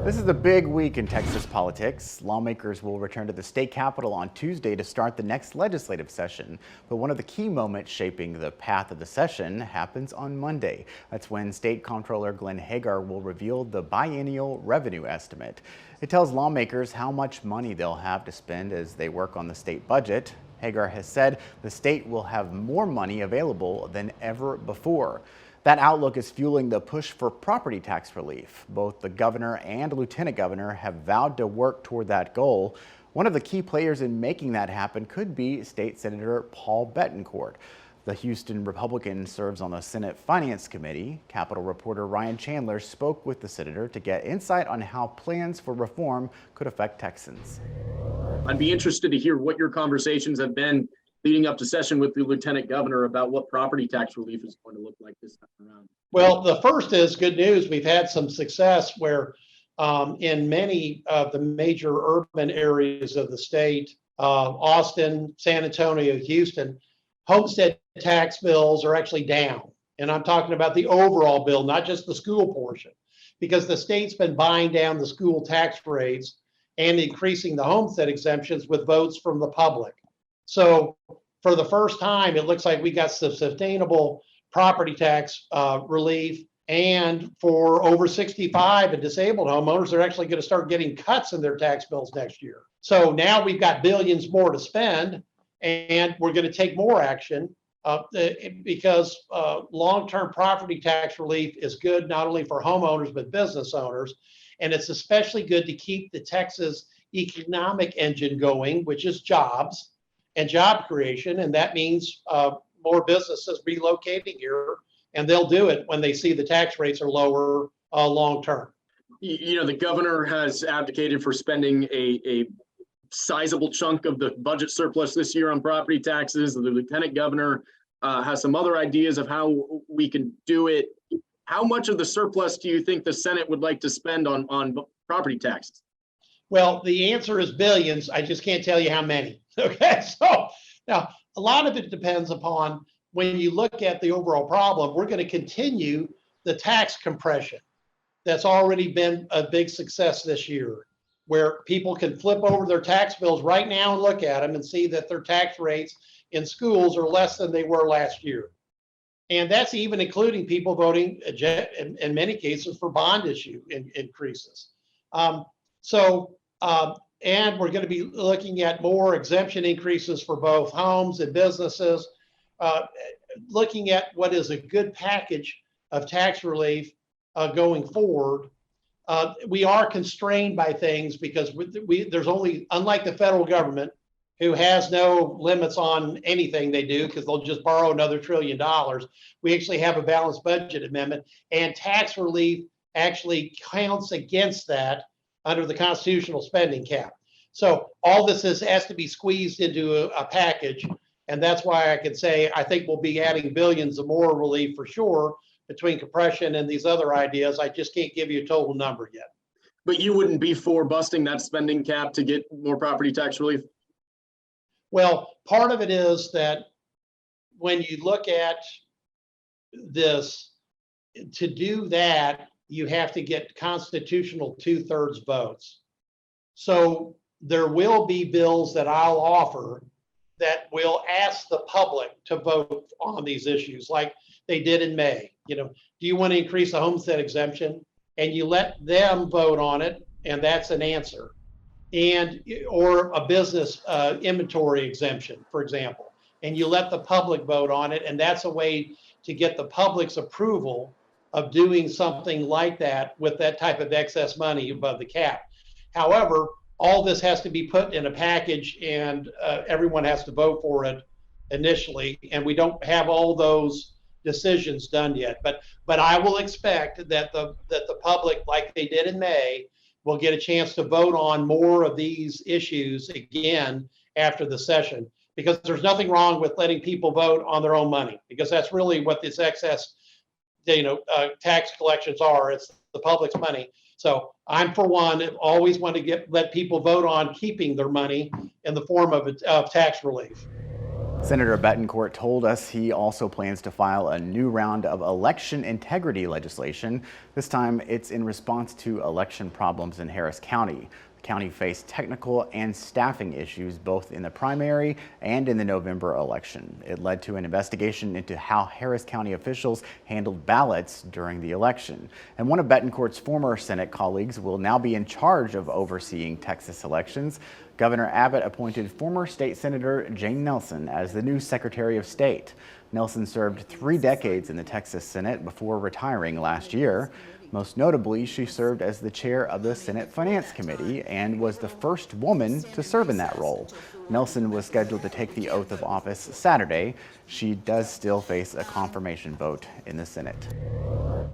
This is a big week in Texas politics. Lawmakers will return to the state capitol on Tuesday to start the next legislative session. But one of the key moments shaping the path of the session happens on Monday. That's when State Comptroller Glenn Hagar will reveal the biennial revenue estimate. It tells lawmakers how much money they'll have to spend as they work on the state budget. Hagar has said the state will have more money available than ever before. That outlook is fueling the push for property tax relief. Both the governor and lieutenant governor have vowed to work toward that goal. One of the key players in making that happen could be State Senator Paul Bettencourt. The Houston Republican serves on the Senate Finance Committee. Capitol reporter Ryan Chandler spoke with the senator to get insight on how plans for reform could affect Texans. I'd be interested to hear what your conversations have been leading up to session with the lieutenant governor about what property tax relief is going to look like this time around. Well, the first is good news. We've had some success where in many of the major urban areas of the state, Austin, San Antonio, Houston, homestead tax bills are actually down. And I'm talking about the overall bill, not just the school portion, because the state's been buying down the school tax rates and increasing the homestead exemptions with votes from the public. So for the first time, it looks like we got some sustainable property tax relief. And for over 65 and disabled homeowners, they're actually going to start getting cuts in their tax bills next year. So now we've got billions more to spend, and we're going to take more action because long-term property tax relief is good not only for homeowners, but business owners. And it's especially good to keep the Texas economic engine going, which is jobs and job creation, and that means more businesses relocating here, and they'll do it when they see the tax rates are lower long term. You know, the governor has advocated for spending a sizable chunk of the budget surplus this year on property taxes. The lieutenant governor has some other ideas of how we can do it. How much of the surplus do you think the Senate would like to spend on property taxes? Well, the answer is billions. I just can't tell you how many. Okay, so now a lot of it depends upon when you look at the overall problem. We're going to continue the tax compression that's already been a big success this year, where people can flip over their tax bills right now and look at them and see that their tax rates in schools are less than they were last year. And that's even including people voting in many cases for bond issue increases. And we're going to be looking at more exemption increases for both homes and businesses, looking at what is a good package of tax relief going forward. We are constrained by things because there's only, unlike the federal government, who has no limits on anything they do because they'll just borrow another $1 trillion, we actually have a balanced budget amendment, and tax relief actually counts against that under the constitutional spending cap. So all this has to be squeezed into a package. And that's why I can say, I think we'll be adding billions of more relief for sure between compression and these other ideas. I just can't give you a total number yet. But you wouldn't be for busting that spending cap to get more property tax relief? Well, part of it is that when you look at this, to do that, you have to get constitutional 2/3 votes. So there will be bills that I'll offer that will ask the public to vote on these issues like they did in May. You know, do you want to increase the homestead exemption? And you let them vote on it, and that's an answer. And or a business inventory exemption, for example, and you let the public vote on it, and that's a way to get the public's approval of doing something like that with that type of excess money above the cap. However, all this has to be put in a package, and everyone has to vote for it initially, and we don't have all those decisions done yet. But I will expect that the public, like they did in May, will get a chance to vote on more of these issues again after the session, because there's nothing wrong with letting people vote on their own money, because that's really what this excess tax collections are. It's the public's money. So I'm, for one, always want to let people vote on keeping their money in the form of tax relief. Senator Bettencourt told us he also plans to file a new round of election integrity legislation. This time it's in response to election problems in Harris County. The county faced technical and staffing issues both in the primary and in the November election. It led to an investigation into how Harris County officials handled ballots during the election. And one of Bettencourt's former Senate colleagues will now be in charge of overseeing Texas elections. Governor Abbott appointed former state Senator Jane Nelson as the new Secretary of State. Nelson served 3 decades in the Texas Senate before retiring last year. Most notably, she served as the chair of the Senate Finance Committee and was the first woman to serve in that role. Nelson was scheduled to take the oath of office Saturday. She does still face a confirmation vote in the Senate.